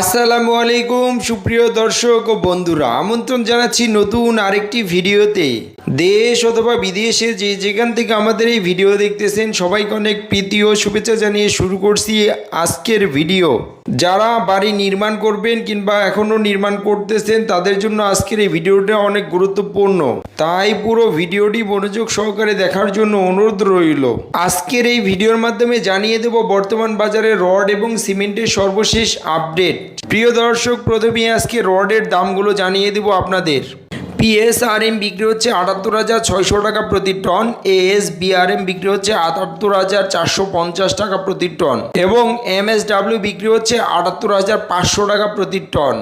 আসসালামু আলাইকুম সুপ্রিয় দর্শক ও বন্ধুরা, আমন্ত্রণ জানাচ্ছি নতুন আরেকটি ভিডিওতে। দেশ অথবা বিদেশে যে যেখান থেকে আমাদের এই ভিডিও দেখতেছেন সবাইকে অনেক প্রীতি ও শুভেচ্ছা জানিয়ে শুরু করছি আজকের ভিডিও। যারা বাড়ি নির্মাণ করবেন কিংবা এখনও নির্মাণ করতেছেন তাদের জন্য আজকের এই ভিডিওটা অনেক গুরুত্বপূর্ণ, তাই পুরো ভিডিওটি মনোযোগ সহকারে দেখার জন্য অনুরোধ রইল। আজকের এই ভিডিওর মাধ্যমে জানিয়ে দেব বর্তমান বাজারে রড এবং সিমেন্টের সর্বশেষ আপডেট। প্রিয় দর্শক, প্রথমে আজকে রডের দামগুলো জানিয়ে দেব আপনাদের। পিএসআরএম বিক্রি হচ্ছে ৭৮,৬০০ টাকা প্রতি টন, এএসবিআরএম বিক্রি হচ্ছে ৭৮,৪৫০ টাকা প্রতি টন এবং এমএসডাব্লিউ বিক্রি হচ্ছে ৭৮,৫০০ টাকা প্রতি টন।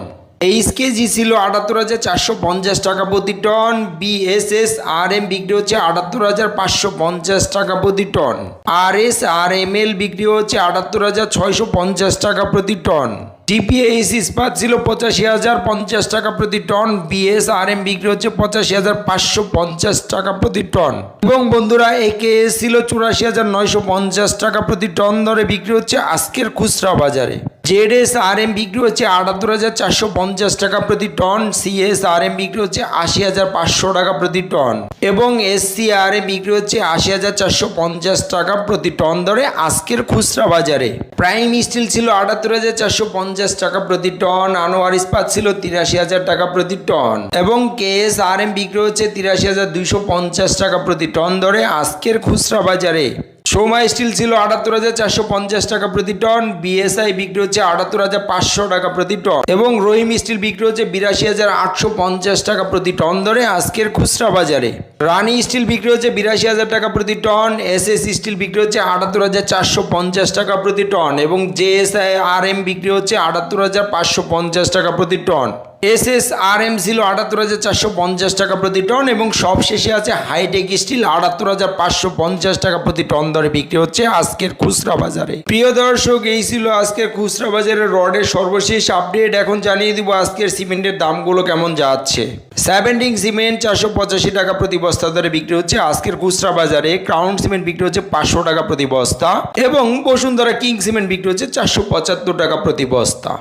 এইচকেজি ছিল ৭৮,৪৫০ টাকা প্রতি টন। বিএসএসআরএম বিক্রি হচ্ছে ৭৮,৫৫০ টাকা প্রতি টন। আরএসআরএমএল বিক্রি হচ্ছে ৭৮,৬৫০ টাকা প্রতি টন। টিপিএইচ ইস্পাত ছিল ৮৫,০৫০ টাকা প্রতি টন। বিএসআরএম বিক্রি হচ্ছে ৮৫,৫৫০ টাকা প্রতি টন এবং বন্ধুরা একেএস ছিল ৮৪,৯৫০ টাকা প্রতি টন দরে বিক্রি হচ্ছে আজকের খুচরা বাজারে। জেডএসআরএম বিক্রি হচ্ছে ৭৮,৪৫০ টাকা প্রতি টন। সিএসআরএম বিক্রি হচ্ছে ৮০,৫০০ টাকা প্রতি টন এবং এসসিআরএম বিক্রি হচ্ছে ৮০,৪৫০ টাকা প্রতি টন দরে আজকের খুচরা বাজারে। প্রাইম স্টিল ছিল ৭৮,৪৫০ টাকা প্রতি টন। আনোয়ার ইস্পাত ছিল ৮৩,০০০ টাকা প্রতি টন এবং কেএসআরএম বিক্রি হচ্ছে ৮৩,২৫০ টাকা প্রতি টন দরে আজকের খুচরা বাজারে। সোমা স্টিল ছিল ৭৮,৪৫০ টাকা প্রতি টন। বিএসআই বিক্রি হচ্ছে ৭৮,৫০০ টাকা প্রতি টন এবং রহিম স্টিল বিক্রি হচ্ছে ৮২,৮৫০ টাকা প্রতি টন ধরে আজকের খুচরা বাজারে। রানি স্টিল বিক্রি হচ্ছে ৮২,০০০ টাকা প্রতি টন। এসএস স্টিল বিক্রি হচ্ছে ৭৮,৪৫০ টাকা প্রতি টন এবং জেএসআরএম বিক্রি হচ্ছে ৭৮,৫৫০ টাকা প্রতি টন। এসএসআরএম ছিল ৭৮,৪৫০ টাকা প্রতি টন এবং সবশেষে আছে হাইটেক স্টিল ৭৮,৫৫০ টাকা প্রতি টন দরে বিক্রি হচ্ছে আজকের খুচরা বাজারে। প্রিয় দর্শক, এই ছিল আজকের খুচরা বাজারে রডের সর্বশেষ আপডেট। এখন জানিয়ে দিব আজকের সিমেন্টের দামগুলো কেমন যাচ্ছে। সেভেন্টিং সিমেন্ট ৪৮৫ টাকা প্রতি বস্তা দরে বিক্রি হচ্ছে আজকের খুচরা বাজারে। ক্রাউন সিমেন্ট বিক্রি হচ্ছে ৫০০ টাকা প্রতি বস্তা এবং বসুন্ধরা কিং সিমেন্ট বিক্রি হচ্ছে ৪৭৫ টাকা প্রতি বস্তা।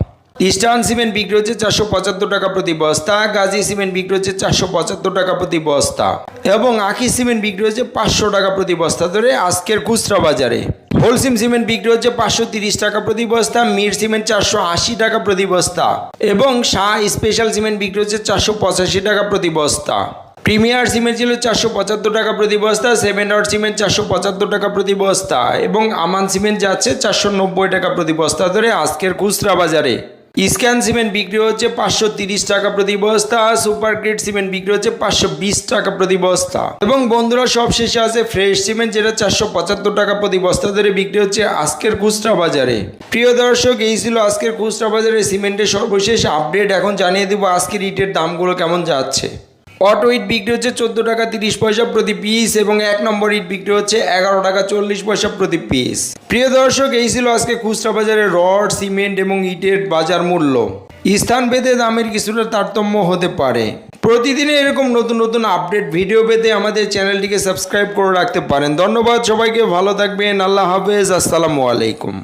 ইস্টার্ন সিমেন্ট বিক্রি হচ্ছে ৪৭৫ টাকা প্রতি বস্তা। গাজী সিমেন্ট বিক্রি হচ্ছে ৪৭৫ টাকা প্রতি বস্তা এবং আখি সিমেন্ট বিক্রি হচ্ছে ৫০০ টাকা প্রতি বস্তা ধরে আজকের খুচরা বাজারে। হোলসিম সিমেন্ট বিক্রি হচ্ছে ৫৩০ টাকা প্রতি বস্তা। মির সিমেন্ট ৪৮০ টাকা প্রতি বস্তা এবং শাহ স্পেশাল সিমেন্ট বিক্রি হচ্ছে ৪৮৫ টাকা প্রতি বস্তা। প্রিমিয়ার সিমেন্ট ছিল ৪৭৫ টাকা প্রতি বস্তা। সেভেন আউট সিমেন্ট ৪৭৫ টাকা প্রতি বস্তা এবং আমান সিমেন্ট যাচ্ছে ৪৯০ টাকা প্রতি বস্তা ধরে আজকের খুচরা বাজারে। স্ক্যান সিমেন্ট বিক্রি হচ্ছে ৫৩০ টাকা প্রতি বস্তা। সুপার গ্রেড সিমেন্ট বিক্রি হচ্ছে ৫২০ টাকা প্রতি বস্তা এবং বন্ধুরা সবশেষে আছে ফ্রেশ সিমেন্ট, যেটা ৪৭৫ টাকা প্রতি বস্তা ধরে বিক্রি হচ্ছে আজকের খুচরা বাজারে। প্রিয় দর্শক, এই ছিল আজকের খুচরা বাজারে সিমেন্টের সর্বশেষ আপডেট। এখন জানিয়ে দেবো আজকের ইটের দামগুলো কেমন যাচ্ছে। অটো ইট বিক্রি হচ্ছে ১৪ টাকা ৩০ পয়সা প্রতি পিস এবং ১ নম্বর ইট বিক্রি হচ্ছে ১১ টাকা ৪০ পয়সা প্রতি পিস। প্রিয় দর্শক, এই ছিল আজকে খুচরা বাজারে রড, সিমেন্ট এবং ইটের বাজার মূল্য। স্থান ভেদে দামের কিছুটা তারতম্য হতে পারে। প্রতিদিনে এরকম নতুন নতুন আপডেট ভিডিও পেতে আমাদের চ্যানেলটিকে সাবস্ক্রাইব করে রাখতে পারেন। ধন্যবাদ সবাইকে, ভালো থাকবেন। আল্লাহ হাফেজ, আসসালামু আলাইকুম।